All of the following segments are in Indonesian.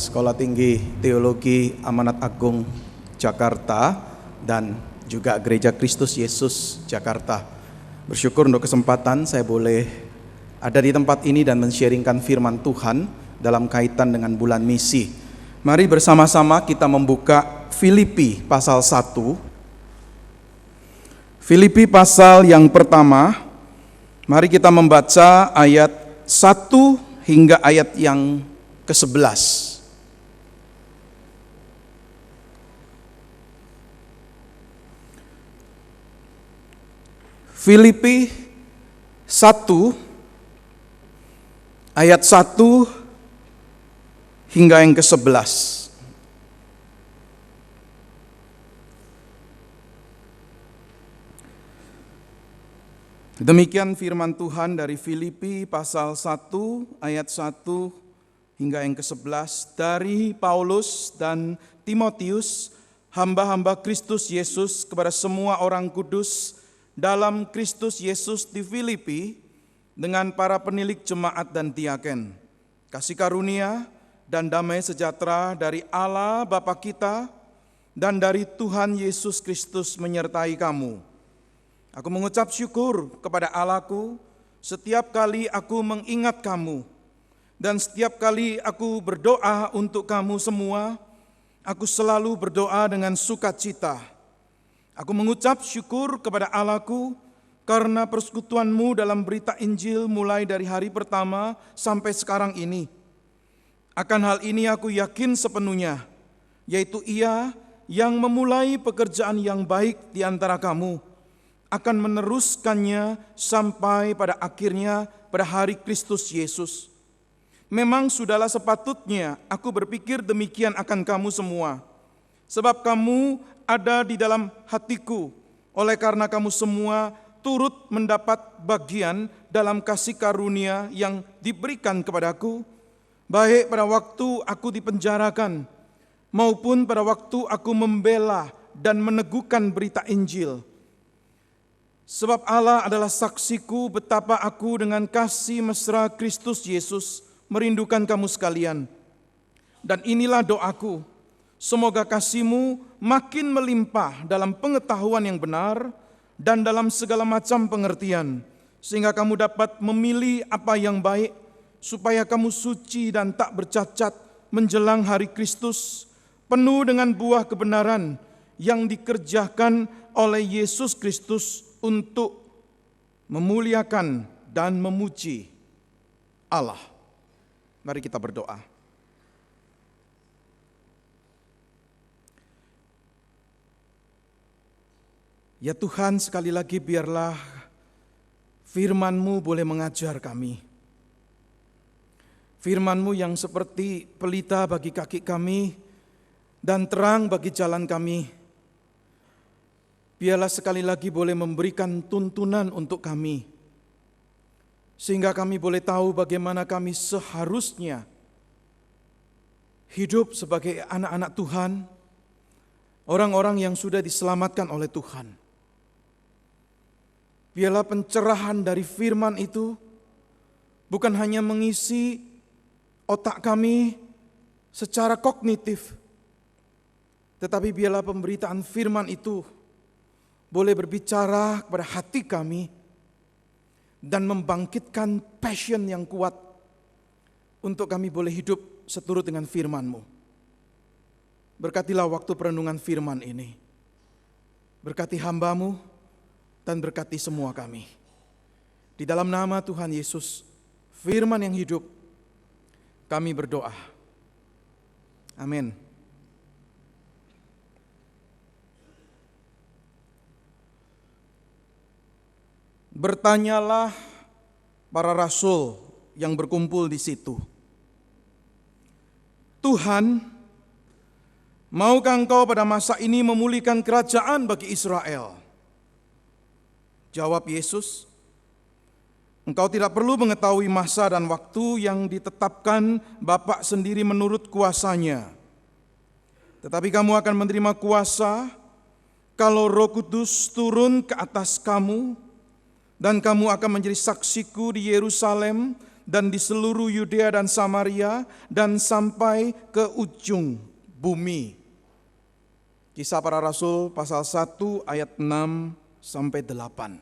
Sekolah Tinggi Teologi Amanat Agung Jakarta dan juga Gereja Kristus Yesus Jakarta. Bersyukur untuk kesempatan saya boleh ada di tempat ini dan men-sharingkan firman Tuhan dalam kaitan dengan bulan misi. Mari bersama-sama kita membuka Filipi pasal 1. Filipi pasal yang pertama, mari kita membaca ayat 1 hingga ayat yang ke-11. Filipi 1 ayat 1 hingga yang ke-11. Demikian firman Tuhan dari Filipi pasal 1 ayat 1 hingga yang ke-11 dari Paulus dan Timotius, hamba-hamba Kristus Yesus kepada semua orang kudus dalam Kristus Yesus di Filipi, dengan para penilik jemaat dan diaken. Kasih karunia dan damai sejahtera dari Allah Bapa kita dan dari Tuhan Yesus Kristus menyertai kamu. Aku mengucap syukur kepada Allahku setiap kali aku mengingat kamu, dan setiap kali aku berdoa untuk kamu semua, aku selalu berdoa dengan sukacita. Aku mengucap syukur kepada Allahku karena persekutuanmu dalam berita Injil mulai dari hari pertama sampai sekarang ini. Akan hal ini aku yakin sepenuhnya, yaitu Ia yang memulai pekerjaan yang baik di antara kamu akan meneruskannya sampai pada akhirnya pada hari Kristus Yesus. Memang sudahlah sepatutnya aku berpikir demikian akan kamu semua, sebab kamu ada di dalam hatiku, oleh karena kamu semua turut mendapat bagian dalam kasih karunia yang diberikan kepadaku, baik pada waktu aku dipenjarakan, maupun pada waktu aku membela dan meneguhkan berita Injil. Sebab Allah adalah saksiku betapa aku dengan kasih mesra Kristus Yesus merindukan kamu sekalian. Dan inilah doaku, semoga kasihmu makin melimpah dalam pengetahuan yang benar dan dalam segala macam pengertian, sehingga kamu dapat memilih apa yang baik, supaya kamu suci dan tak bercacat menjelang hari Kristus, penuh dengan buah kebenaran yang dikerjakan oleh Yesus Kristus untuk memuliakan dan memuji Allah. Mari kita berdoa. Ya Tuhan, sekali lagi biarlah firman-Mu boleh mengajar kami. Firman-Mu yang seperti pelita bagi kaki kami dan terang bagi jalan kami. Biarlah sekali lagi boleh memberikan tuntunan untuk kami, sehingga kami boleh tahu bagaimana kami seharusnya hidup sebagai anak-anak Tuhan, orang-orang yang sudah diselamatkan oleh Tuhan. Biarlah pencerahan dari firman itu bukan hanya mengisi otak kami secara kognitif, tetapi biarlah pemberitaan firman itu boleh berbicara kepada hati kami dan membangkitkan passion yang kuat untuk kami boleh hidup seturut dengan firman-Mu. Berkatilah waktu perenungan firman ini. Berkati hamba-Mu dan berkati semua kami. Di dalam nama Tuhan Yesus, firman yang hidup, kami berdoa. Amin. Bertanyalah para rasul yang berkumpul di situ, Tuhan, maukah Engkau pada masa ini memulihkan kerajaan bagi Israel? Jawab Yesus, Engkau tidak perlu mengetahui masa dan waktu yang ditetapkan Bapa sendiri menurut kuasanya. Tetapi kamu akan menerima kuasa kalau Roh Kudus turun ke atas kamu, dan kamu akan menjadi saksiku di Yerusalem, dan di seluruh Yudea dan Samaria dan sampai ke ujung bumi. Kisah Para Rasul pasal 1 ayat 6 sampai 8.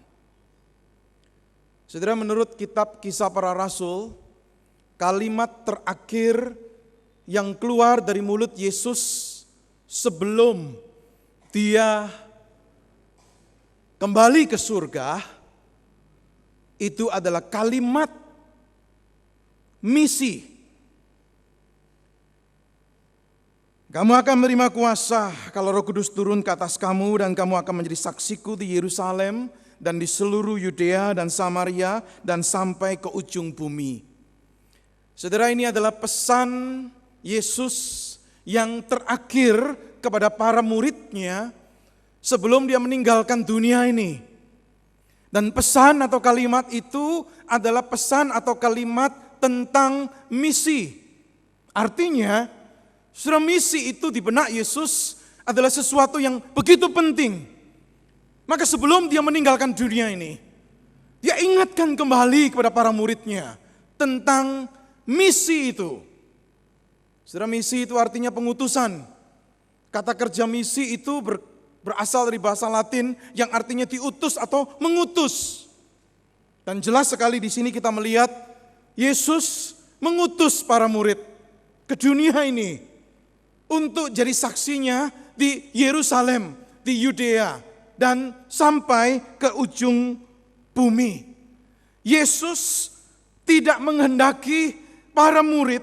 Saudara, menurut kitab Kisah Para Rasul, kalimat terakhir yang keluar dari mulut Yesus sebelum dia kembali ke surga, itu adalah kalimat misi. Kamu akan menerima kuasa kalau Roh Kudus turun ke atas kamu, dan kamu akan menjadi saksiku di Yerusalem dan di seluruh Yudea dan Samaria dan sampai ke ujung bumi. Saudara, ini adalah pesan Yesus yang terakhir kepada para muridnya sebelum dia meninggalkan dunia ini. Dan pesan atau kalimat itu adalah pesan atau kalimat tentang misi. Artinya, saudara, misi itu di benak Yesus adalah sesuatu yang begitu penting. Maka sebelum dia meninggalkan dunia ini, dia ingatkan kembali kepada para muridnya tentang misi itu. Saudara, misi itu artinya pengutusan. Kata kerja misi itu berasal dari bahasa Latin yang artinya diutus atau mengutus. Dan jelas sekali di sini kita melihat Yesus mengutus para murid ke dunia ini untuk jadi saksinya di Yerusalem, di Yudea, dan sampai ke ujung bumi. Yesus tidak menghendaki para murid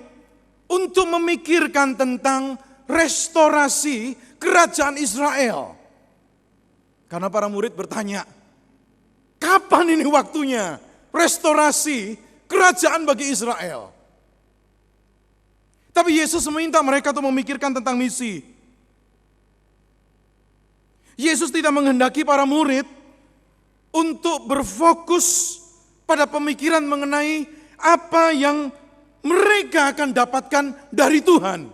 untuk memikirkan tentang restorasi kerajaan Israel. Karena para murid bertanya, kapan ini waktunya restorasi kerajaan bagi Israel? Tapi Yesus meminta mereka untuk memikirkan tentang misi. Yesus tidak menghendaki para murid untuk berfokus pada pemikiran mengenai apa yang mereka akan dapatkan dari Tuhan.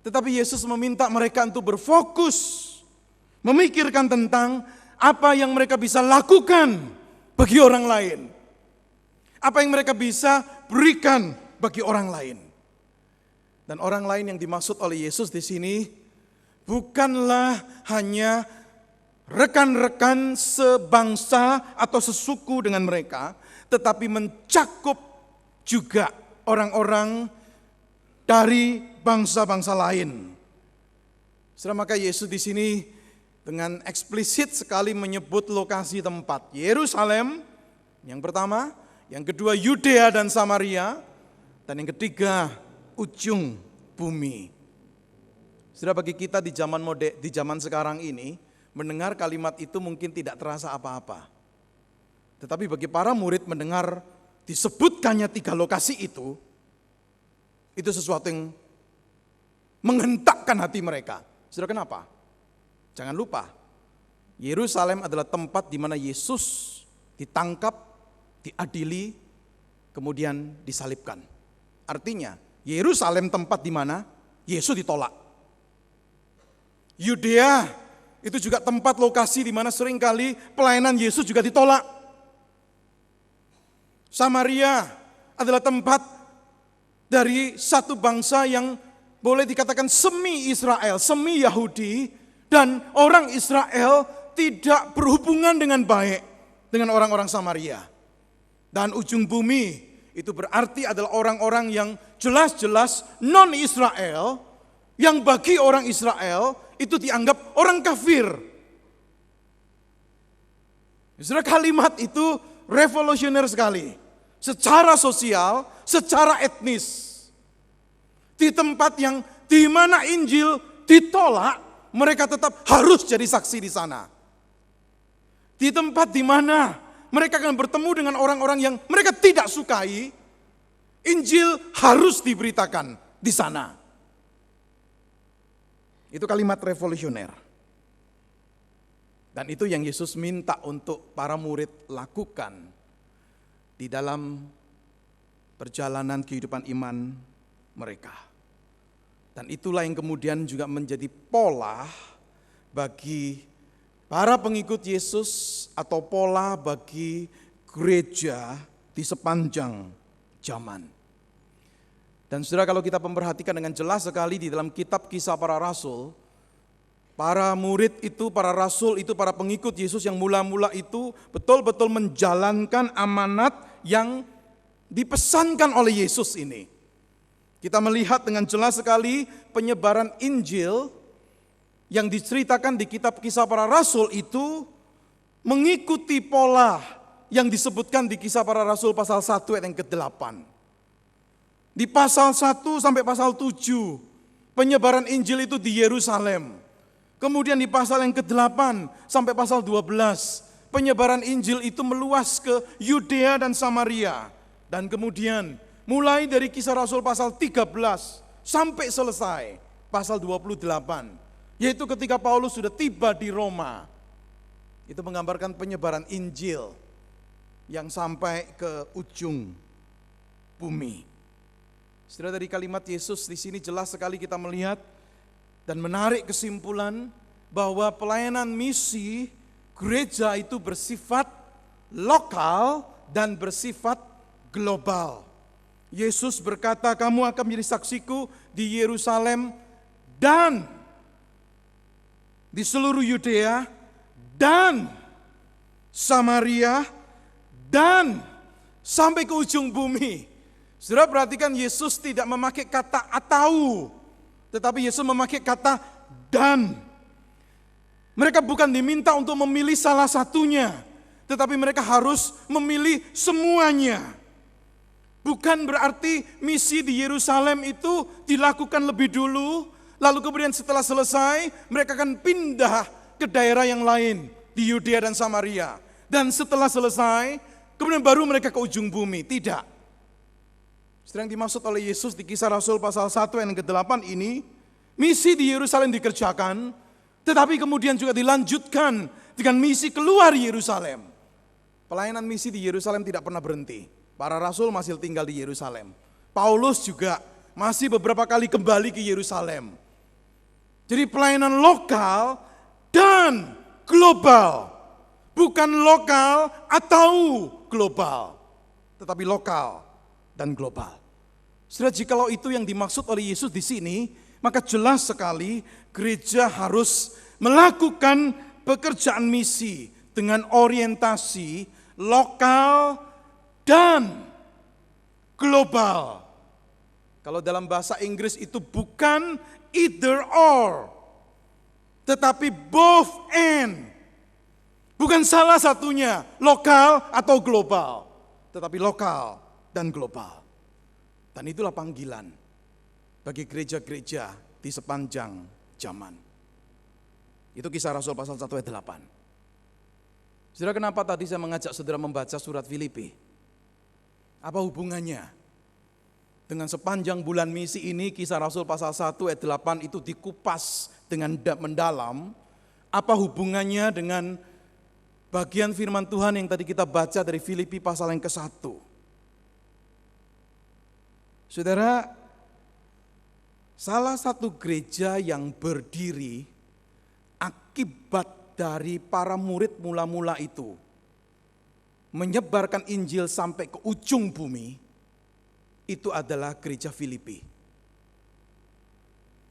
Tetapi Yesus meminta mereka untuk berfokus, memikirkan tentang apa yang mereka bisa lakukan bagi orang lain. Apa yang mereka bisa berikan bagi orang lain. Dan orang lain yang dimaksud oleh Yesus di sini bukanlah hanya rekan-rekan sebangsa atau sesuku dengan mereka, tetapi mencakup juga orang-orang dari bangsa-bangsa lain. Setelah maka Yesus di sini dengan eksplisit sekali menyebut lokasi tempat. Yerusalem yang pertama, yang kedua Yudea dan Samaria, dan yang ketiga ujung bumi. Saudara, bagi kita di zaman sekarang ini, mendengar kalimat itu mungkin tidak terasa apa-apa. Tetapi bagi para murid mendengar disebutkannya 3 lokasi itu sesuatu yang menghentakkan hati mereka. Saudara, kenapa? Jangan lupa, Yerusalem adalah tempat di mana Yesus ditangkap, diadili, kemudian disalibkan. Artinya, Yerusalem tempat di mana Yesus ditolak. Yudea itu juga tempat lokasi di mana seringkali pelayanan Yesus juga ditolak. Samaria adalah tempat dari satu bangsa yang boleh dikatakan semi Israel, semi Yahudi, dan orang Israel tidak berhubungan dengan baik dengan orang-orang Samaria. Dan ujung bumi itu berarti adalah orang-orang yang jelas-jelas non-Israel, yang bagi orang Israel itu dianggap orang kafir. Saudara, kalimat itu revolusioner sekali. Secara sosial, secara etnis. Di tempat yang di mana Injil ditolak, mereka tetap harus jadi saksi di sana. Di tempat di mana mereka akan bertemu dengan orang-orang yang mereka tidak sukai, Injil harus diberitakan di sana. Itu kalimat revolusioner. Dan itu yang Yesus minta untuk para murid lakukan di dalam perjalanan kehidupan iman mereka. Dan itulah yang kemudian juga menjadi pola bagi para pengikut Yesus atau pola bagi gereja di sepanjang zaman. Dan saudara, kalau kita memperhatikan dengan jelas sekali di dalam kitab Kisah Para Rasul, para murid itu, para rasul itu, para pengikut Yesus yang mula-mula itu betul-betul menjalankan amanat yang dipesankan oleh Yesus ini. Kita melihat dengan jelas sekali penyebaran Injil yang diceritakan di kitab Kisah Para Rasul itu mengikuti pola yang disebutkan di Kisah Para Rasul pasal 1 ayat yang ke-8. Di pasal 1 sampai pasal 7, penyebaran Injil itu di Yerusalem. Kemudian di pasal yang ke-8 sampai pasal 12, penyebaran Injil itu meluas ke Yudea dan Samaria. Dan kemudian mulai dari Kisah Rasul pasal 13 sampai selesai pasal 28, yaitu ketika Paulus sudah tiba di Roma. Itu menggambarkan penyebaran Injil yang sampai ke ujung bumi. Saudara, dari kalimat Yesus di sini jelas sekali kita melihat dan menarik kesimpulan bahwa pelayanan misi gereja itu bersifat lokal dan bersifat global. Yesus berkata, kamu akan menjadi saksiku di Yerusalem dan di seluruh Yudea dan Samaria dan sampai ke ujung bumi. Saudara, perhatikan, Yesus tidak memakai kata atau, tetapi Yesus memakai kata dan. Mereka bukan diminta untuk memilih salah satunya, tetapi mereka harus memilih semuanya. Bukan berarti misi di Yerusalem itu dilakukan lebih dulu, lalu kemudian setelah selesai mereka akan pindah ke daerah yang lain di Yudea dan Samaria. Dan setelah selesai, kemudian baru mereka ke ujung bumi. Tidak. Yang dimaksud oleh Yesus di Kisah Rasul pasal 1 ayat yang ke-8 ini, misi di Yerusalem dikerjakan, tetapi kemudian juga dilanjutkan dengan misi keluar Yerusalem. Pelayanan misi di Yerusalem tidak pernah berhenti. Para rasul masih tinggal di Yerusalem. Paulus juga masih beberapa kali kembali ke Yerusalem. Jadi pelayanan lokal dan global. Bukan lokal atau global, tetapi lokal dan global. Saudara, jikalau itu yang dimaksud oleh Yesus di sini, maka jelas sekali gereja harus melakukan pekerjaan misi dengan orientasi lokal dan global. Kalau dalam bahasa Inggris itu bukan either or, tetapi both and. Bukan salah satunya, lokal atau global, tetapi lokal dan global. Dan itulah panggilan bagi gereja-gereja di sepanjang zaman. Itu Kisah Rasul pasal 1 ayat 8. Saudara, kenapa tadi saya mengajak saudara membaca surat Filipi? Apa hubungannya? Dengan sepanjang bulan misi ini, Kisah Rasul pasal 1 ayat 8 itu dikupas dengan mendalam. Apa hubungannya dengan bagian firman Tuhan yang tadi kita baca dari Filipi pasal yang ke-1? Saudara, salah satu gereja yang berdiri akibat dari para murid mula-mula itu menyebarkan Injil sampai ke ujung bumi, itu adalah gereja Filipi.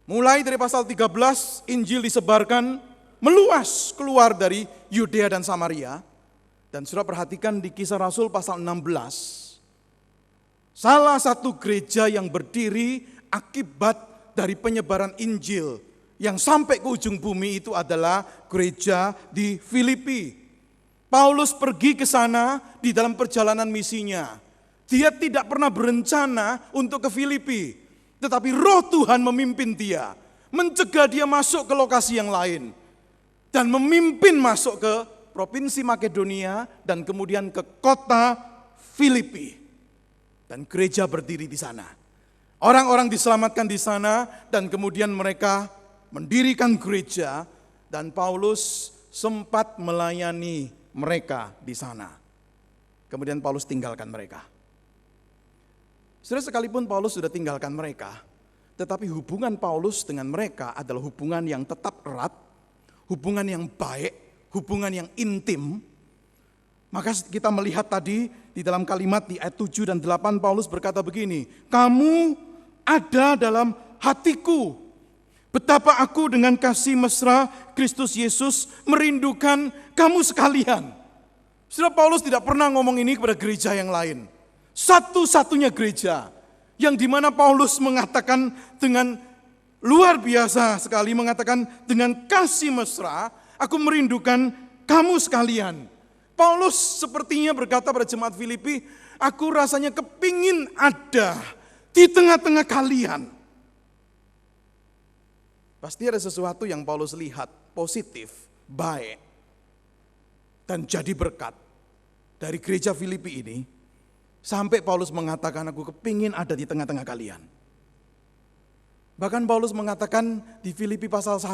Mulai dari pasal 13, Injil disebarkan meluas keluar dari Yudea dan Samaria. Dan saudara perhatikan di Kisah Rasul pasal 16, salah satu gereja yang berdiri akibat dari penyebaran Injil yang sampai ke ujung bumi itu adalah gereja di Filipi. Paulus pergi ke sana di dalam perjalanan misinya. Dia tidak pernah berencana untuk ke Filipi, tetapi Roh Tuhan memimpin dia, mencegah dia masuk ke lokasi yang lain, dan memimpin masuk ke provinsi Makedonia dan kemudian ke kota Filipi. Dan gereja berdiri di sana. Orang-orang diselamatkan di sana dan kemudian mereka mendirikan gereja dan Paulus sempat melayani mereka di sana. Kemudian Paulus tinggalkan mereka. Saudara, sekalipun Paulus sudah tinggalkan mereka, tetapi hubungan Paulus dengan mereka adalah hubungan yang tetap erat, hubungan yang baik, hubungan yang intim. Maka kita melihat tadi di dalam kalimat di ayat 7 dan 8 Paulus berkata begini, kamu ada dalam hatiku. Betapa aku dengan kasih mesra Kristus Yesus merindukan kamu sekalian. Saudara, Paulus tidak pernah ngomong ini kepada gereja yang lain. Satu-satunya gereja yang dimana Paulus mengatakan dengan luar biasa sekali, mengatakan dengan kasih mesra, aku merindukan kamu sekalian. Paulus sepertinya berkata pada jemaat Filipi, aku rasanya kepingin ada di tengah-tengah kalian. Pasti ada sesuatu yang Paulus lihat positif, baik, dan jadi berkat dari gereja Filipi ini. Sampai Paulus mengatakan, aku kepingin ada di tengah-tengah kalian. Bahkan Paulus mengatakan di Filipi pasal 1,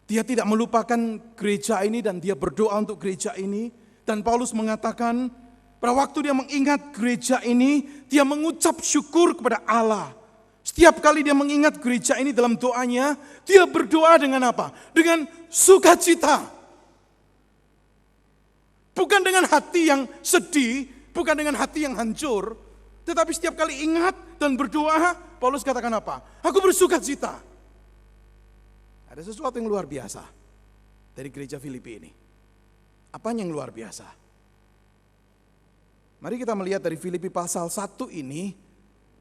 dia tidak melupakan gereja ini dan dia berdoa untuk gereja ini. Dan Paulus mengatakan pada waktu dia mengingat gereja ini, dia mengucap syukur kepada Allah. Setiap kali dia mengingat gereja ini dalam doanya, dia berdoa dengan apa? Dengan sukacita. Bukan dengan hati yang sedih, bukan dengan hati yang hancur. Tetapi setiap kali ingat dan berdoa, Paulus katakan apa? Aku bersukacita. Ada sesuatu yang luar biasa dari gereja Filipi ini. Apanya yang luar biasa? Mari kita melihat dari Filipi pasal 1 ini,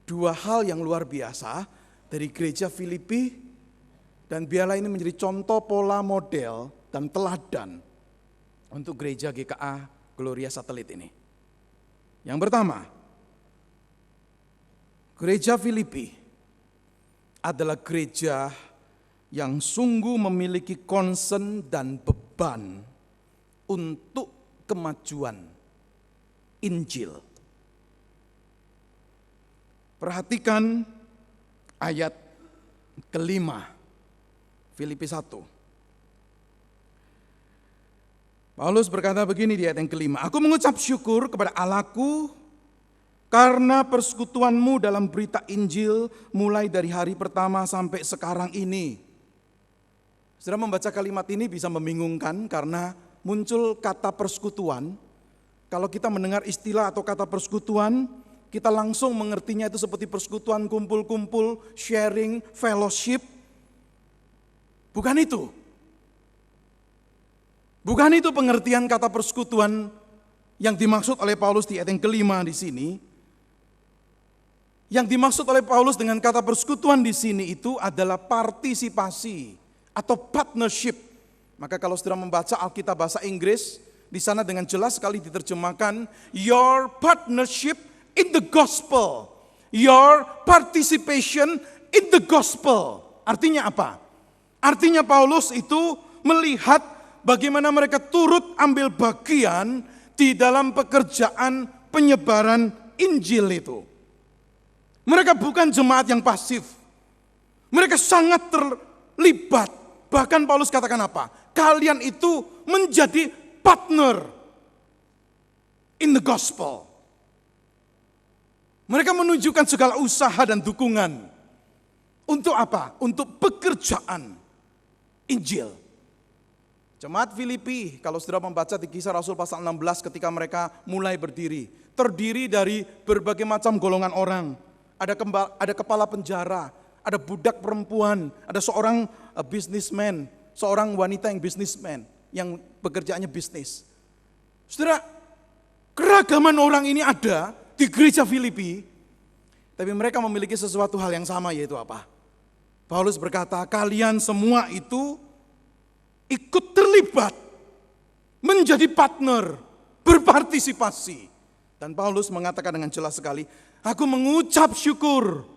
dua hal yang luar biasa dari gereja Filipi, dan biarlah ini menjadi contoh pola model dan teladan untuk gereja GKA Gloria Satelit ini. Yang pertama, gereja Filipi adalah gereja yang sungguh memiliki concern dan beban untuk kemajuan Injil. Perhatikan ayat kelima, Filipi 1. Paulus berkata begini di ayat yang kelima, aku mengucap syukur kepada Allahku karena persekutuanmu dalam berita Injil mulai dari hari pertama sampai sekarang ini. Saudara, membaca kalimat ini bisa membingungkan karena muncul kata persekutuan. Kalau kita mendengar istilah atau kata persekutuan, kita langsung mengertinya itu seperti persekutuan kumpul-kumpul, sharing, fellowship. Bukan itu. Bukan itu pengertian kata persekutuan yang dimaksud oleh Paulus di ayat yang kelima di sini. Yang dimaksud oleh Paulus dengan kata persekutuan di sini itu adalah partisipasi atau partnership. Maka kalau saudara membaca Alkitab bahasa Inggris, di sana dengan jelas sekali diterjemahkan your partnership in the gospel, your participation in the gospel. Artinya apa? Artinya Paulus itu melihat bagaimana mereka turut ambil bagian di dalam pekerjaan penyebaran Injil itu. Mereka bukan jemaat yang pasif. Mereka sangat terlibat. Bahkan Paulus katakan apa? Kalian itu menjadi partner in the gospel. Mereka menunjukkan segala usaha dan dukungan. Untuk apa? Untuk pekerjaan Injil. Jemaat Filipi, kalau saudara membaca di Kisah Rasul pasal 16 ketika mereka mulai berdiri, terdiri dari berbagai macam golongan orang. Ada kepala penjara, ada budak perempuan, ada seorang businessman, seorang wanita yang businessman, yang pekerjaannya bisnis. Saudara, keragaman orang ini ada di gereja Filipi, tapi mereka memiliki sesuatu hal yang sama, yaitu apa? Paulus berkata, kalian semua itu ikut terlibat, menjadi partner, berpartisipasi. Dan Paulus mengatakan dengan jelas sekali, aku mengucap syukur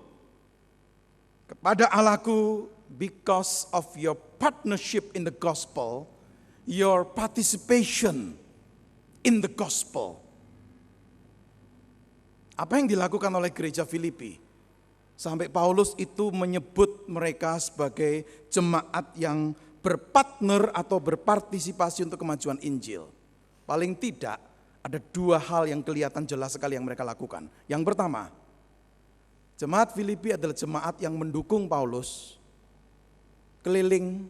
kepada Allahku because of your partnership in the gospel, your participation in the gospel. Apa yang dilakukan oleh gereja Filipi? Sampai Paulus itu menyebut mereka sebagai jemaat yang berpartner atau berpartisipasi untuk kemajuan Injil. Paling tidak ada dua hal yang kelihatan jelas sekali yang mereka lakukan. Yang pertama, jemaat Filipi adalah jemaat yang mendukung Paulus keliling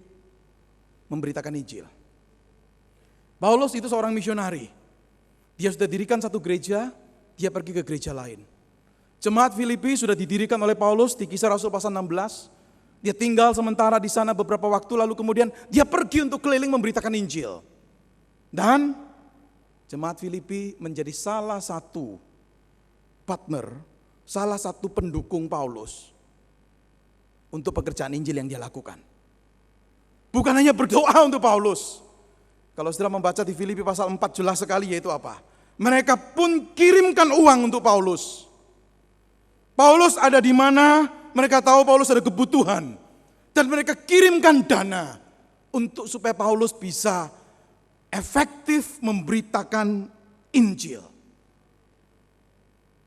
memberitakan Injil. Paulus itu seorang misionari. Dia sudah dirikan satu gereja, dia pergi ke gereja lain. Jemaat Filipi sudah didirikan oleh Paulus di Kisah Rasul pasal 16. Dia tinggal sementara di sana beberapa waktu, lalu kemudian dia pergi untuk keliling memberitakan Injil. Dan jemaat Filipi menjadi salah satu partner, salah satu pendukung Paulus untuk pekerjaan Injil yang dia lakukan. Bukan hanya berdoa untuk Paulus. Kalau saudara membaca di Filipi pasal 4 jelas sekali, yaitu apa? Mereka pun kirimkan uang untuk Paulus. Paulus ada di mana, mereka tahu Paulus ada kebutuhan. Dan mereka kirimkan dana untuk supaya Paulus bisa efektif memberitakan Injil.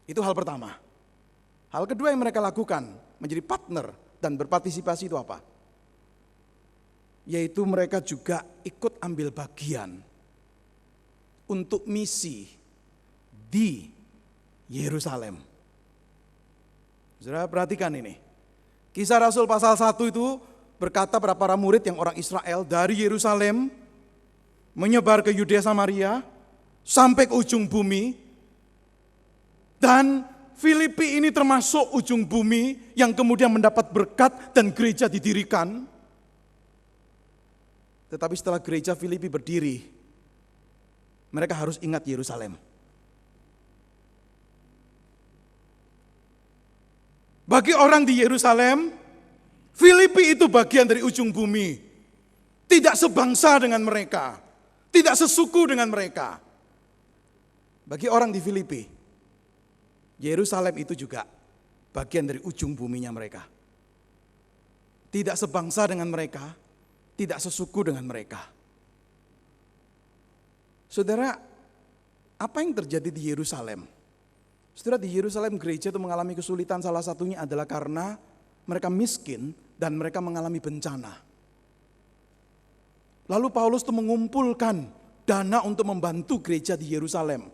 Itu hal pertama. Hal kedua yang mereka lakukan, menjadi partner dan berpartisipasi itu apa? Yaitu mereka juga ikut ambil bagian untuk misi di Yerusalem. Saudara perhatikan ini. Kisah Rasul pasal 1 itu berkata pada para murid yang orang Israel dari Yerusalem menyebar ke Yudea Samaria sampai ke ujung bumi. Dan Filipi ini termasuk ujung bumi yang kemudian mendapat berkat dan gereja didirikan. Tetapi setelah gereja Filipi berdiri, mereka harus ingat Yerusalem. Bagi orang di Yerusalem, Filipi itu bagian dari ujung bumi. Tidak sebangsa dengan mereka, tidak sesuku dengan mereka. Bagi orang di Filipi, Yerusalem itu juga bagian dari ujung buminya mereka. Tidak sebangsa dengan mereka, tidak sesuku dengan mereka. Saudara, apa yang terjadi di Yerusalem? Saudara, di Yerusalem gereja itu mengalami kesulitan, salah satunya adalah karena mereka miskin dan mereka mengalami bencana. Lalu Paulus itu mengumpulkan dana untuk membantu gereja di Yerusalem.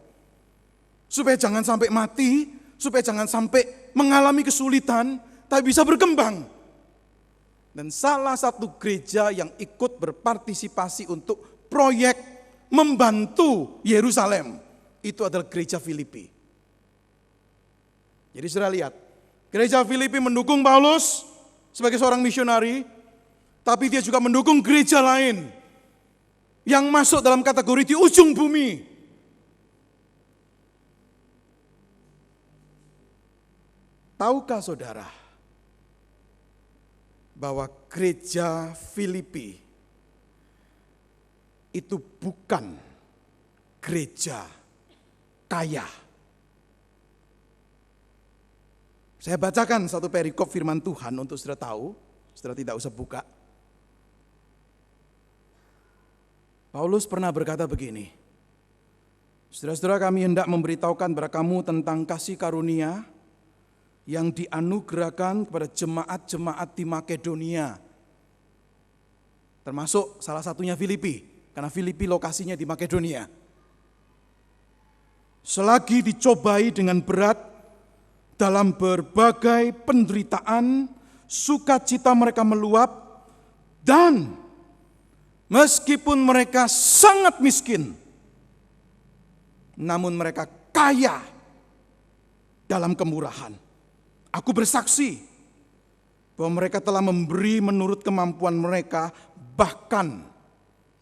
Supaya jangan sampai mati, supaya jangan sampai mengalami kesulitan, tapi bisa berkembang. Dan salah satu gereja yang ikut berpartisipasi untuk proyek membantu Yerusalem, itu adalah gereja Filipi. Jadi saudara lihat, gereja Filipi mendukung Paulus sebagai seorang misionari, tapi dia juga mendukung gereja lain yang masuk dalam kategori di ujung bumi. Tahukah saudara bahwa gereja Filipi itu bukan gereja kaya? Saya bacakan satu perikop firman Tuhan untuk saudara tahu, saudara tidak usah buka. Paulus pernah berkata begini, saudara-saudara, kami hendak memberitahukan kepada kamu tentang kasih karunia yang dianugerahkan kepada jemaat-jemaat di Makedonia. Termasuk salah satunya Filipi, karena Filipi lokasinya di Makedonia. Selagi dicobai dengan berat dalam berbagai penderitaan, sukacita mereka meluap, dan meskipun mereka sangat miskin, namun mereka kaya dalam kemurahan. Aku bersaksi bahwa mereka telah memberi menurut kemampuan mereka, bahkan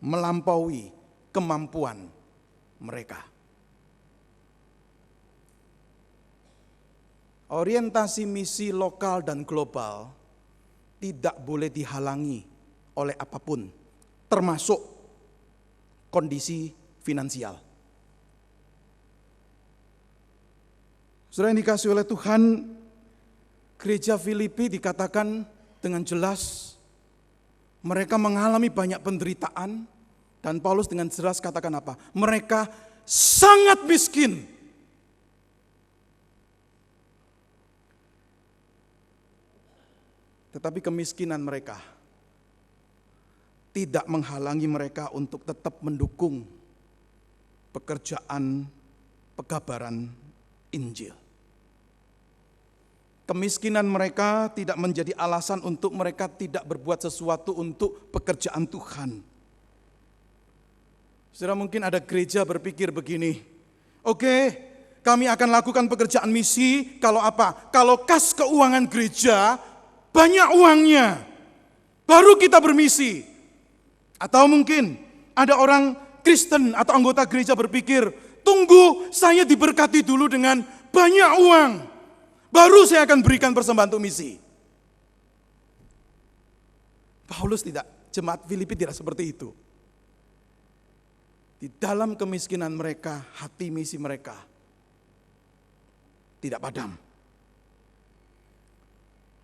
melampaui kemampuan mereka. Orientasi misi lokal dan global tidak boleh dihalangi oleh apapun, termasuk kondisi finansial. Saudara yang dikasihi oleh Tuhan, gereja Filipi dikatakan dengan jelas mereka mengalami banyak penderitaan, dan Paulus dengan jelas katakan apa? Mereka sangat miskin. Tetapi kemiskinan mereka tidak menghalangi mereka untuk tetap mendukung pekerjaan pekabaran Injil. Kemiskinan mereka tidak menjadi alasan untuk mereka tidak berbuat sesuatu untuk pekerjaan Tuhan. Saudara, mungkin ada gereja berpikir begini, oke, kami akan lakukan pekerjaan misi kalau apa? Kalau kas keuangan gereja banyak uangnya, baru kita bermisi. Atau mungkin ada orang Kristen atau anggota gereja berpikir, tunggu saya diberkati dulu dengan banyak uang, baru saya akan berikan persembahan untuk misi. Paulus tidak, jemaat Filipi tidak seperti itu. Di dalam kemiskinan mereka, hati misi mereka tidak padam.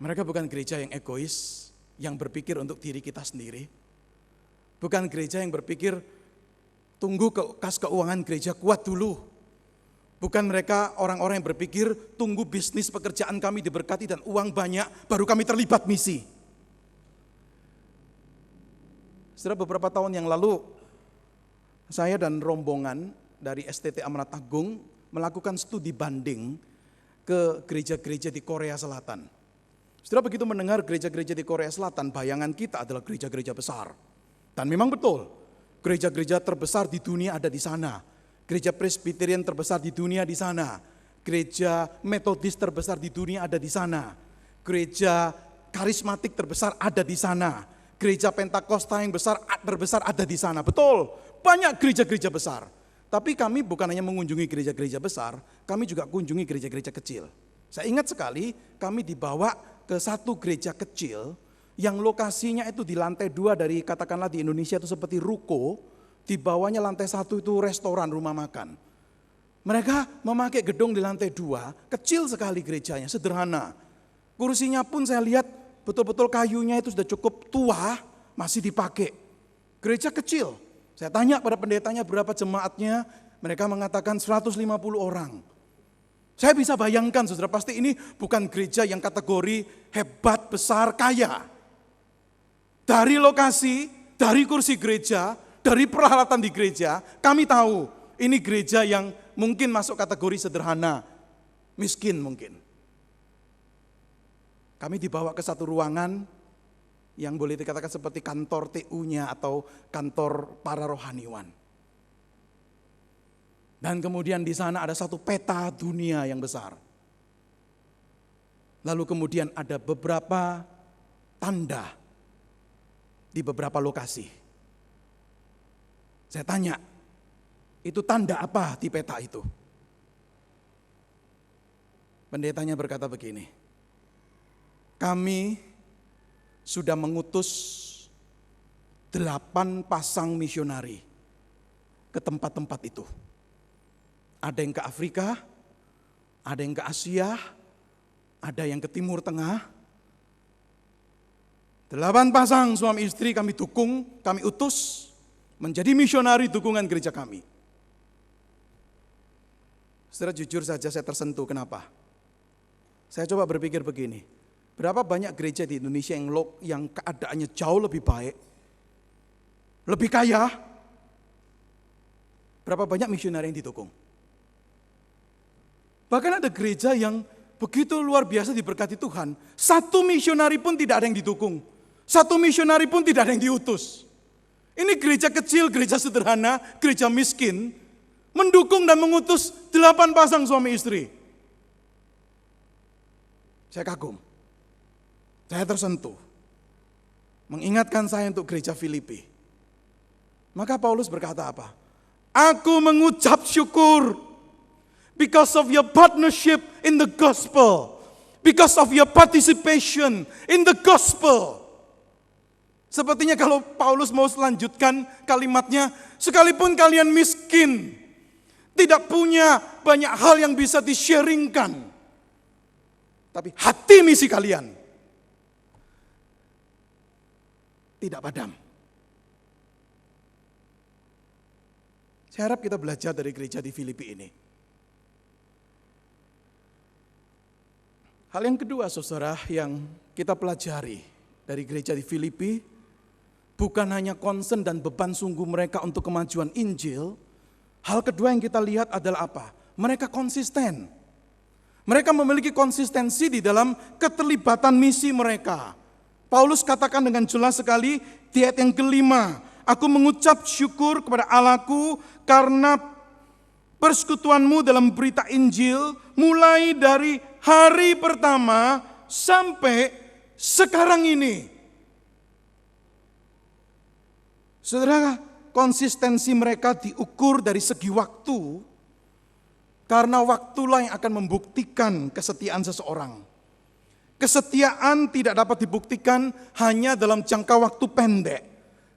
Mereka bukan gereja yang egois, yang berpikir untuk diri kita sendiri. Bukan gereja yang berpikir, tunggu kas keuangan gereja kuat dulu. Bukan mereka orang-orang yang berpikir, tunggu bisnis pekerjaan kami diberkati dan uang banyak, baru kami terlibat misi. Setelah beberapa tahun yang lalu, saya dan rombongan dari STT Amanat Agung melakukan studi banding ke gereja-gereja di Korea Selatan. Setelah begitu mendengar gereja-gereja di Korea Selatan, bayangan kita adalah gereja-gereja besar. Dan memang betul, gereja-gereja terbesar di dunia ada di sana. Gereja Presbyterian terbesar di dunia di sana. Gereja Metodis terbesar di dunia ada di sana. Gereja karismatik terbesar ada di sana. Gereja Pentakosta yang terbesar ada di sana. Betul, banyak gereja-gereja besar. Tapi kami bukan hanya mengunjungi gereja-gereja besar, kami juga kunjungi gereja-gereja kecil. Saya ingat sekali kami dibawa ke satu gereja kecil yang lokasinya itu di lantai 2 dari katakanlah di Indonesia itu seperti ruko, di bawahnya lantai 1 itu restoran, rumah makan. Mereka memakai gedung di lantai 2, kecil sekali gerejanya, sederhana. Kursinya pun saya lihat betul-betul kayunya itu sudah cukup tua, masih dipakai. Gereja kecil. Saya tanya pada pendetanya berapa jemaatnya, mereka mengatakan 150 orang. Saya bisa bayangkan, saudara, pasti ini bukan gereja yang kategori hebat, besar, kaya. Dari lokasi, dari kursi gereja, dari peralatan di gereja, kami tahu ini gereja yang mungkin masuk kategori sederhana, miskin mungkin. Kami dibawa ke satu ruangan yang boleh dikatakan seperti kantor TU-nya atau kantor para rohaniwan. Dan kemudian di sana ada satu peta dunia yang besar. Lalu kemudian ada beberapa tanda di beberapa lokasi. Saya tanya, itu tanda apa di peta itu? Pendetanya berkata begini, kami sudah mengutus 8 pasang misionari ke tempat-tempat itu. Ada yang ke Afrika, ada yang ke Asia, ada yang ke Timur Tengah. 8 pasang suami istri kami dukung, kami utus menjadi misionari dukungan gereja kami. Saudara, jujur saja saya tersentuh, kenapa? Saya coba berpikir begini. Berapa banyak gereja di Indonesia yang keadaannya jauh lebih baik, lebih kaya, berapa banyak misionari yang didukung. Bahkan ada gereja yang begitu luar biasa diberkati Tuhan, satu misionari pun tidak ada yang didukung, satu misionari pun tidak ada yang diutus. Ini gereja kecil, gereja sederhana, gereja miskin, mendukung dan mengutus 8 pasang suami istri. Saya kagum. Saya tersentuh, mengingatkan saya untuk gereja Filipi. Maka Paulus berkata apa? Aku mengucap syukur because of your partnership in the gospel, because of your participation in the gospel. Sepertinya kalau Paulus mau selanjutkan kalimatnya, sekalipun kalian miskin, tidak punya banyak hal yang bisa di-sharingkan, tapi hati misi kalian tidak padam. Saya harap kita belajar dari gereja di Filipi ini. Hal yang kedua, saudara, yang kita pelajari dari gereja di Filipi, bukan hanya concern dan beban sungguh mereka untuk kemajuan Injil. Hal kedua yang kita lihat adalah apa? Mereka konsisten. Mereka memiliki konsistensi di dalam keterlibatan misi mereka. Paulus katakan dengan jelas sekali di ayat yang kelima, Aku mengucap syukur kepada Allahku karena persekutuanmu dalam berita Injil mulai dari hari pertama sampai sekarang ini. Saudara, konsistensi mereka diukur dari segi waktu, karena waktulah yang akan membuktikan kesetiaan seseorang. Kesetiaan tidak dapat dibuktikan hanya dalam jangka waktu pendek.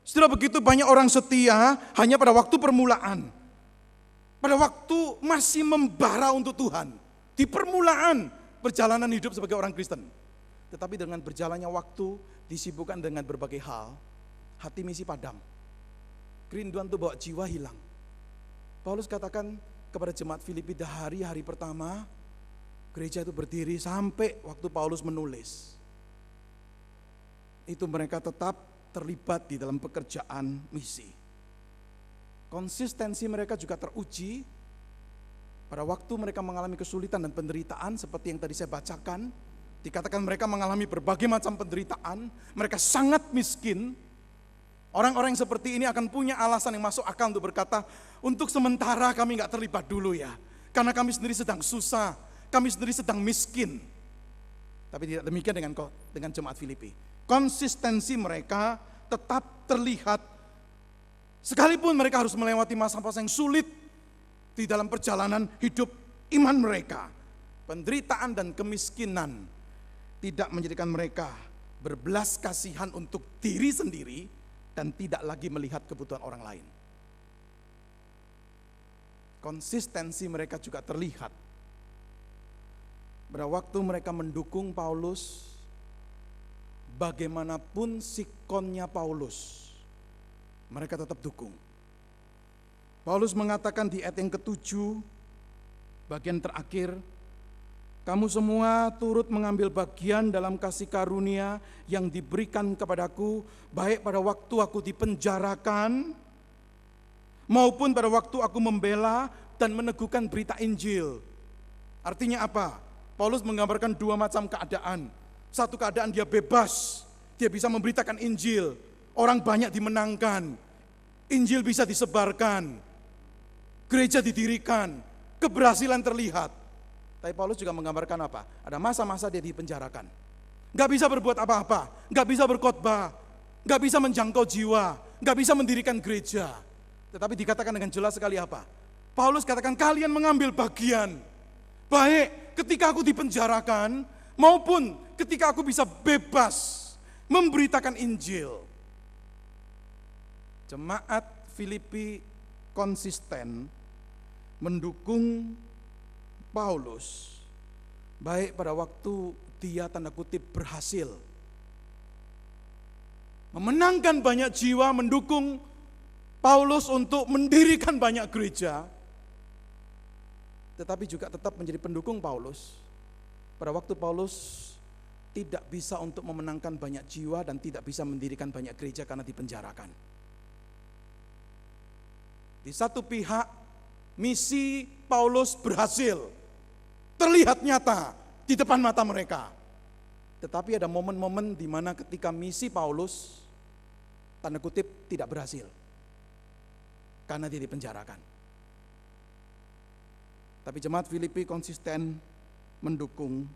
Setelah begitu banyak orang setia hanya pada waktu permulaan. Pada waktu masih membara untuk Tuhan. Di permulaan perjalanan hidup sebagai orang Kristen. Tetapi dengan berjalannya waktu, disibukkan dengan berbagai hal, hati misi padam. Kerinduan itu bawa jiwa hilang. Paulus katakan kepada jemaat Filipi, dari hari pertama gereja itu berdiri sampai waktu Paulus menulis. Itu mereka tetap terlibat di dalam pekerjaan misi. Konsistensi mereka juga teruji pada waktu mereka mengalami kesulitan dan penderitaan seperti yang tadi saya bacakan. Dikatakan mereka mengalami berbagai macam penderitaan, mereka sangat miskin. Orang-orang yang seperti ini akan punya alasan yang masuk akal untuk berkata, untuk sementara kami gak terlibat dulu ya, karena kami sendiri sedang susah, kami sendiri sedang miskin. Tapi tidak demikian dengan jemaat Filipi. Konsistensi mereka tetap terlihat, sekalipun mereka harus melewati masa-masa yang sulit di dalam perjalanan hidup iman mereka. Penderitaan dan kemiskinan tidak menjadikan mereka berbelas kasihan untuk diri sendiri dan tidak lagi melihat kebutuhan orang lain. Konsistensi mereka juga terlihat pada waktu mereka mendukung Paulus. Bagaimanapun sikonnya Paulus, mereka tetap dukung. Paulus mengatakan di ayat yang ke-7, bagian terakhir, kamu semua turut mengambil bagian dalam kasih karunia yang diberikan kepadaku, baik pada waktu aku dipenjarakan, maupun pada waktu aku membela dan meneguhkan berita Injil. Artinya apa? Paulus menggambarkan dua macam keadaan. Satu keadaan dia bebas, dia bisa memberitakan Injil, orang banyak dimenangkan, Injil bisa disebarkan, gereja didirikan, keberhasilan terlihat. Tapi Paulus juga menggambarkan apa? Ada masa-masa dia dipenjarakan, gak bisa berbuat apa-apa, gak bisa berkhotbah, gak bisa menjangkau jiwa, gak bisa mendirikan gereja. Tetapi dikatakan dengan jelas sekali apa? Paulus katakan kalian mengambil bagian, baik ketika aku dipenjarakan, maupun ketika aku bisa bebas memberitakan Injil. Jemaat Filipi konsisten mendukung Paulus, baik pada waktu dia tanda kutip berhasil memenangkan banyak jiwa, mendukung Paulus untuk mendirikan banyak gereja, tetapi juga tetap menjadi pendukung Paulus pada waktu Paulus tidak bisa untuk memenangkan banyak jiwa dan tidak bisa mendirikan banyak gereja karena dipenjarakan. Di satu pihak, misi Paulus berhasil, terlihat nyata di depan mata mereka. Tetapi ada momen-momen di mana ketika misi Paulus, tanda kutip, tidak berhasil. Karena dia dipenjarakan. Tapi jemaat Filipi konsisten mendukung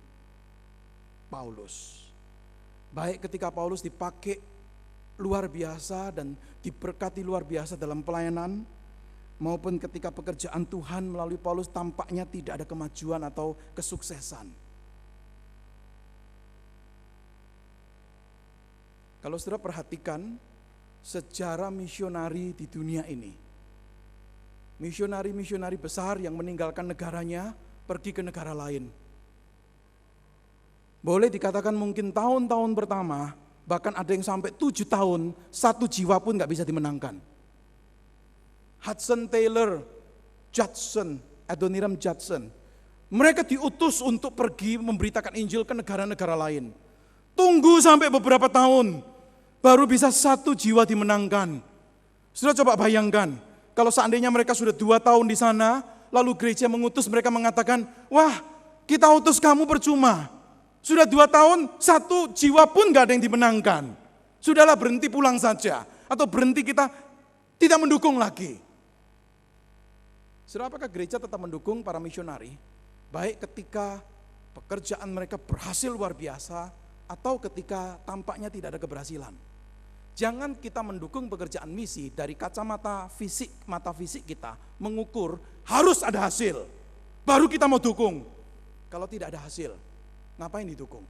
Paulus. Baik ketika Paulus dipakai luar biasa dan diberkati luar biasa dalam pelayanan, maupun ketika pekerjaan Tuhan melalui Paulus tampaknya tidak ada kemajuan atau kesuksesan. Kalau saudara perhatikan sejarah misionari di dunia ini, misionari-misionari besar yang meninggalkan negaranya pergi ke negara lain. Boleh dikatakan mungkin tahun-tahun pertama, bahkan ada yang sampai 7 tahun, 1 jiwa pun gak bisa dimenangkan. Hudson Taylor, Adoniram Judson, mereka diutus untuk pergi memberitakan Injil ke negara-negara lain. Tunggu sampai beberapa tahun, baru bisa 1 jiwa dimenangkan. Sudah coba bayangkan, kalau seandainya mereka sudah 2 tahun di sana, lalu gereja mengutus mereka mengatakan, wah kita utus kamu percuma. Sudah 2 tahun, 1 jiwa pun gak ada yang dimenangkan. Sudahlah berhenti pulang saja. Atau berhenti kita tidak mendukung lagi. Saudara, apakah gereja tetap mendukung para misionari? Baik ketika pekerjaan mereka berhasil luar biasa, atau ketika tampaknya tidak ada keberhasilan. Jangan kita mendukung pekerjaan misi dari kacamata fisik, mata fisik kita, mengukur harus ada hasil, baru kita mau dukung. Kalau tidak ada hasil, ngapain didukung?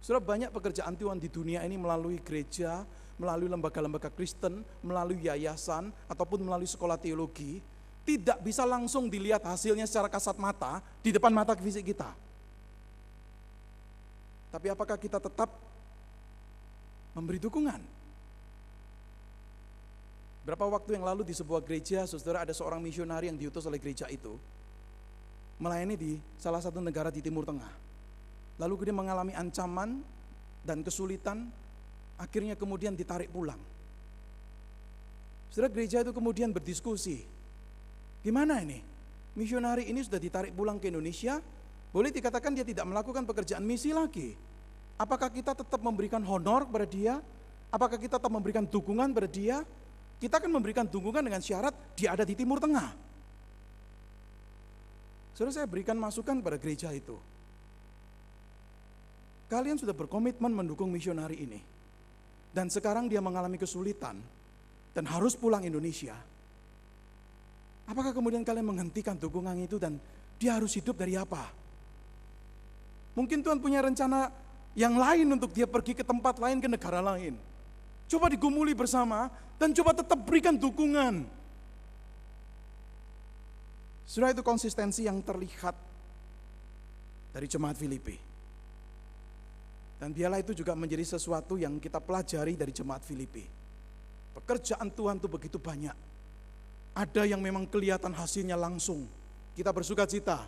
Saudara, banyak pekerjaan Tuhan di dunia ini melalui gereja, melalui lembaga-lembaga Kristen, melalui yayasan, ataupun melalui sekolah teologi, tidak bisa langsung dilihat hasilnya secara kasat mata di depan mata fisik kita. Tapi apakah kita tetap memberi dukungan? Berapa waktu yang lalu di sebuah gereja, saudara, ada seorang misionari yang diutus oleh gereja itu melayani di salah satu negara di Timur Tengah. Lalu dia mengalami ancaman dan kesulitan, akhirnya kemudian ditarik pulang. Saudara, gereja itu kemudian berdiskusi, gimana ini? Misionari ini sudah ditarik pulang ke Indonesia, boleh dikatakan dia tidak melakukan pekerjaan misi lagi. Apakah kita tetap memberikan honor kepada dia? Apakah kita tetap memberikan dukungan kepada dia? Kita akan memberikan dukungan dengan syarat dia ada di Timur Tengah. Saudara, saya berikan masukan pada gereja itu. Kalian sudah berkomitmen mendukung misionari ini. Dan sekarang dia mengalami kesulitan dan harus pulang Indonesia. Apakah kemudian kalian menghentikan dukungan itu dan dia harus hidup dari apa? Mungkin Tuhan punya rencana yang lain untuk dia pergi ke tempat lain, ke negara lain. Coba digumuli bersama dan coba tetap berikan dukungan. Saudara, itu konsistensi yang terlihat dari jemaat Filipi. Dan biarlah itu juga menjadi sesuatu yang kita pelajari dari jemaat Filipi. Pekerjaan Tuhan itu begitu banyak. Ada yang memang kelihatan hasilnya langsung. Kita bersuka cita,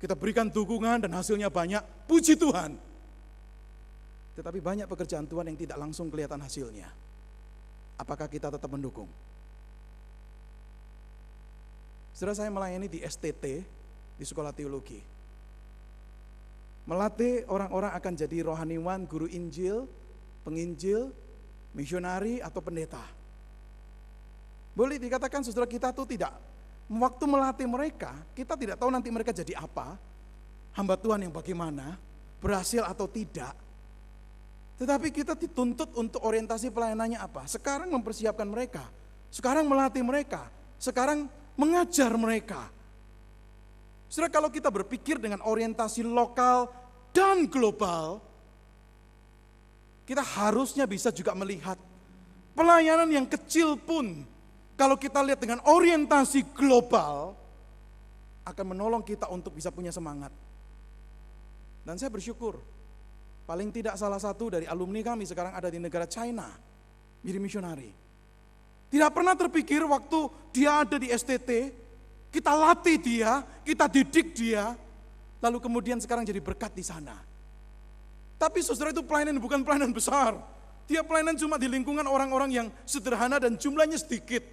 kita berikan dukungan dan hasilnya banyak, puji Tuhan. Tetapi banyak pekerjaan Tuhan yang tidak langsung kelihatan hasilnya. Apakah kita tetap mendukung? Setelah saya melayani di STT, di sekolah teologi. Melatih orang-orang akan jadi rohaniwan, guru Injil, penginjil, misionari atau pendeta. Boleh dikatakan saudara, kita tuh tidak, waktu melatih mereka, kita tidak tahu nanti mereka jadi apa, hamba Tuhan yang bagaimana, berhasil atau tidak. Tetapi kita dituntut untuk orientasi pelayanannya apa? Sekarang mempersiapkan mereka, sekarang melatih mereka, sekarang mengajar mereka. Saudara, kalau kita berpikir dengan orientasi lokal dan global, kita harusnya bisa juga melihat pelayanan yang kecil pun, kalau kita lihat dengan orientasi global, akan menolong kita untuk bisa punya semangat. Dan saya bersyukur, paling tidak salah satu dari alumni kami sekarang ada di negara China, menjadi misionari. Tidak pernah terpikir waktu dia ada di STT, kita latih dia, kita didik dia, lalu kemudian sekarang jadi berkat di sana. Tapi saudara, itu pelayanan bukan pelayanan besar. Dia pelayanan cuma di lingkungan orang-orang yang sederhana dan jumlahnya sedikit.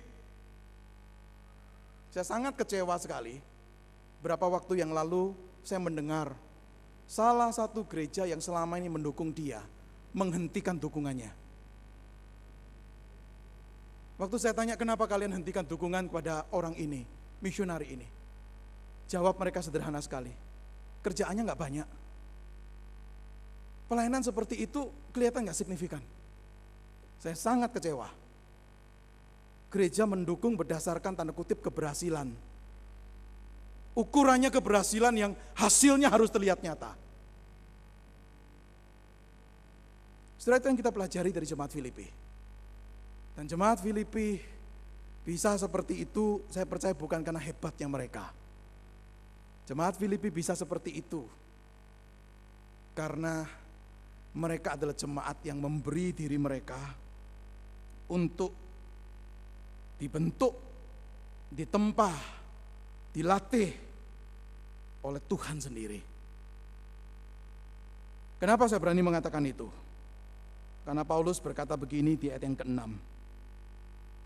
Saya sangat kecewa sekali. Berapa waktu yang lalu saya mendengar salah satu gereja yang selama ini mendukung dia menghentikan dukungannya. Waktu saya tanya, kenapa kalian hentikan dukungan kepada orang ini, misionari ini? Jawab mereka sederhana sekali, kerjaannya gak banyak. Pelayanan seperti itu kelihatan gak signifikan. Saya sangat kecewa. Gereja mendukung berdasarkan tanda kutip keberhasilan. Ukurannya keberhasilan yang hasilnya harus terlihat nyata. Setelah itu yang kita pelajari dari jemaat Filipi. Dan jemaat Filipi bisa seperti itu, saya percaya bukan karena hebatnya mereka. Jemaat Filipi bisa seperti itu karena mereka adalah jemaat yang memberi diri mereka untuk dibentuk, ditempa, dilatih oleh Tuhan sendiri. Kenapa saya berani mengatakan itu? Karena Paulus berkata begini di ayat yang ke-6.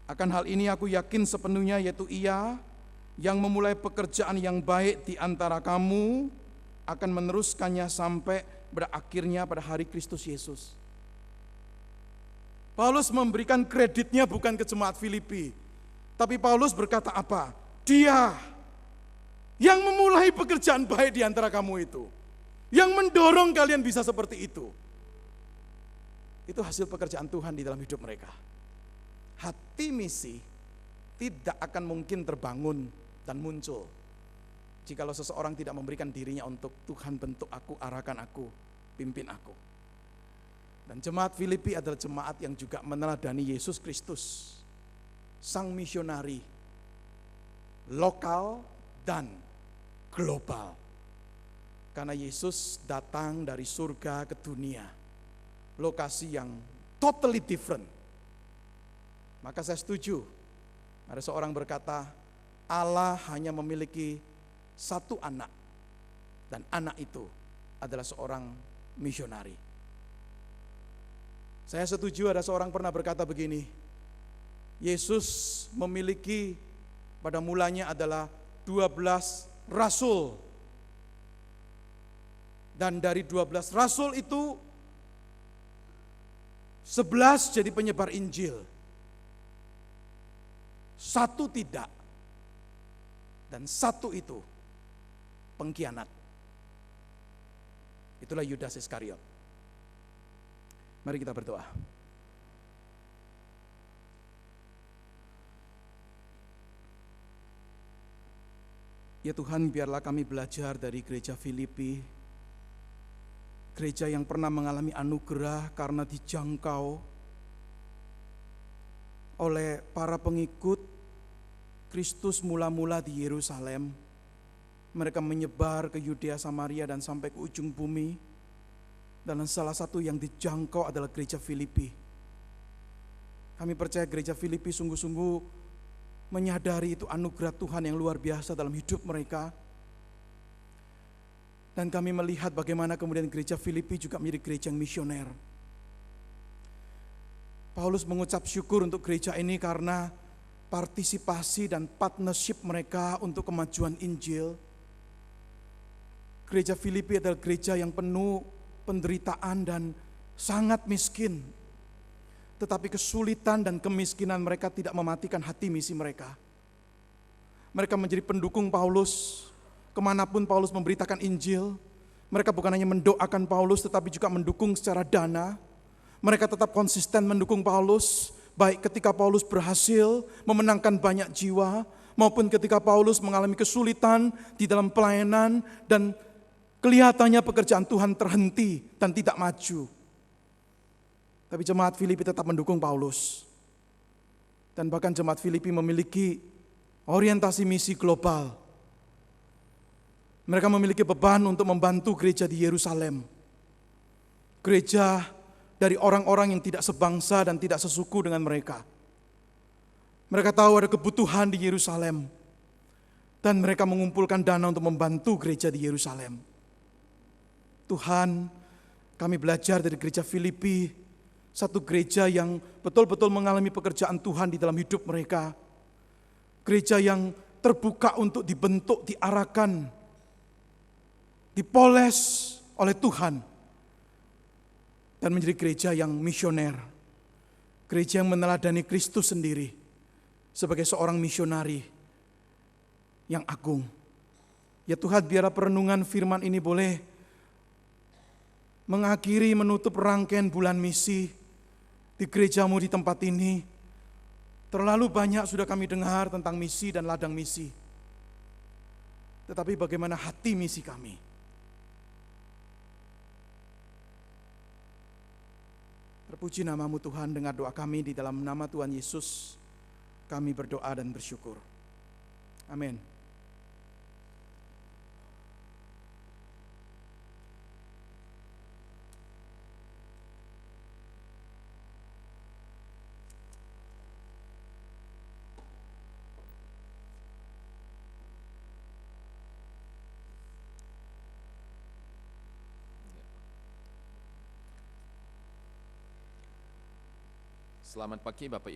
Akan hal ini aku yakin sepenuhnya, yaitu Ia yang memulai pekerjaan yang baik di antara kamu akan meneruskannya sampai berakhirnya pada hari Kristus Yesus. Paulus memberikan kreditnya bukan ke jemaat Filipi, tapi Paulus berkata apa? Dia yang memulai pekerjaan baik di antara kamu itu, yang mendorong kalian bisa seperti itu hasil pekerjaan Tuhan di dalam hidup mereka. Hati misi tidak akan mungkin terbangun dan muncul jikalau seseorang tidak memberikan dirinya untuk Tuhan bentuk aku, arahkan aku, pimpin aku. Dan jemaat Filipi adalah jemaat yang juga meneladani Yesus Kristus, sang misionari lokal dan global. Karena Yesus datang dari surga ke dunia, lokasi yang totally different. Maka saya setuju, ada seorang berkata, Allah hanya memiliki satu anak, dan anak itu adalah seorang misionari. Saya setuju, ada seorang pernah berkata begini, Yesus memiliki pada mulanya adalah 12 rasul. Dan dari 12 rasul itu 11 jadi penyebar Injil. 1 tidak. Dan 1 itu pengkhianat. Itulah Yudas Iskariot. Mari kita berdoa. Ya Tuhan, biarlah kami belajar dari gereja Filipi, gereja yang pernah mengalami anugerah karena dijangkau oleh para pengikut Kristus mula-mula di Yerusalem. Mereka menyebar ke Yudea, Samaria, dan sampai ke ujung bumi. Dan salah satu yang dijangkau adalah gereja Filipi. Kami percaya gereja Filipi sungguh-sungguh menyadari itu anugerah Tuhan yang luar biasa dalam hidup mereka. Dan kami melihat bagaimana kemudian gereja Filipi juga menjadi gereja yang misioner. Paulus mengucap syukur untuk gereja ini karena partisipasi dan partnership mereka untuk kemajuan Injil. Gereja Filipi adalah gereja yang penuh penderitaan dan sangat miskin. Tetapi kesulitan dan kemiskinan mereka tidak mematikan hati misi mereka. Mereka menjadi pendukung Paulus, kemanapun Paulus memberitakan Injil. Mereka bukan hanya mendoakan Paulus, tetapi juga mendukung secara dana. Mereka tetap konsisten mendukung Paulus, baik ketika Paulus berhasil memenangkan banyak jiwa, maupun ketika Paulus mengalami kesulitan di dalam pelayanan, dan kelihatannya pekerjaan Tuhan terhenti dan tidak maju. Tapi jemaat Filipi tetap mendukung Paulus. Dan bahkan jemaat Filipi memiliki orientasi misi global. Mereka memiliki beban untuk membantu gereja di Yerusalem. Gereja dari orang-orang yang tidak sebangsa dan tidak sesuku dengan mereka. Mereka tahu ada kebutuhan di Yerusalem. Dan mereka mengumpulkan dana untuk membantu gereja di Yerusalem. Tuhan, kami belajar dari gereja Filipi, satu gereja yang betul-betul mengalami pekerjaan Tuhan di dalam hidup mereka. Gereja yang terbuka untuk dibentuk, diarahkan, dipoles oleh Tuhan. Dan menjadi gereja yang misioner. Gereja yang meneladani Kristus sendiri sebagai seorang misionari yang agung. Ya Tuhan, biarlah perenungan firman ini boleh mengakhiri, menutup rangkaian bulan misi di gerejamu di tempat ini. Terlalu banyak sudah kami dengar tentang misi dan ladang misi. Tetapi bagaimana hati misi kami? Terpuji namamu Tuhan, dengar doa kami di dalam nama Tuhan Yesus. Kami berdoa dan bersyukur. Amin. Selamat pagi Bapak Ibu.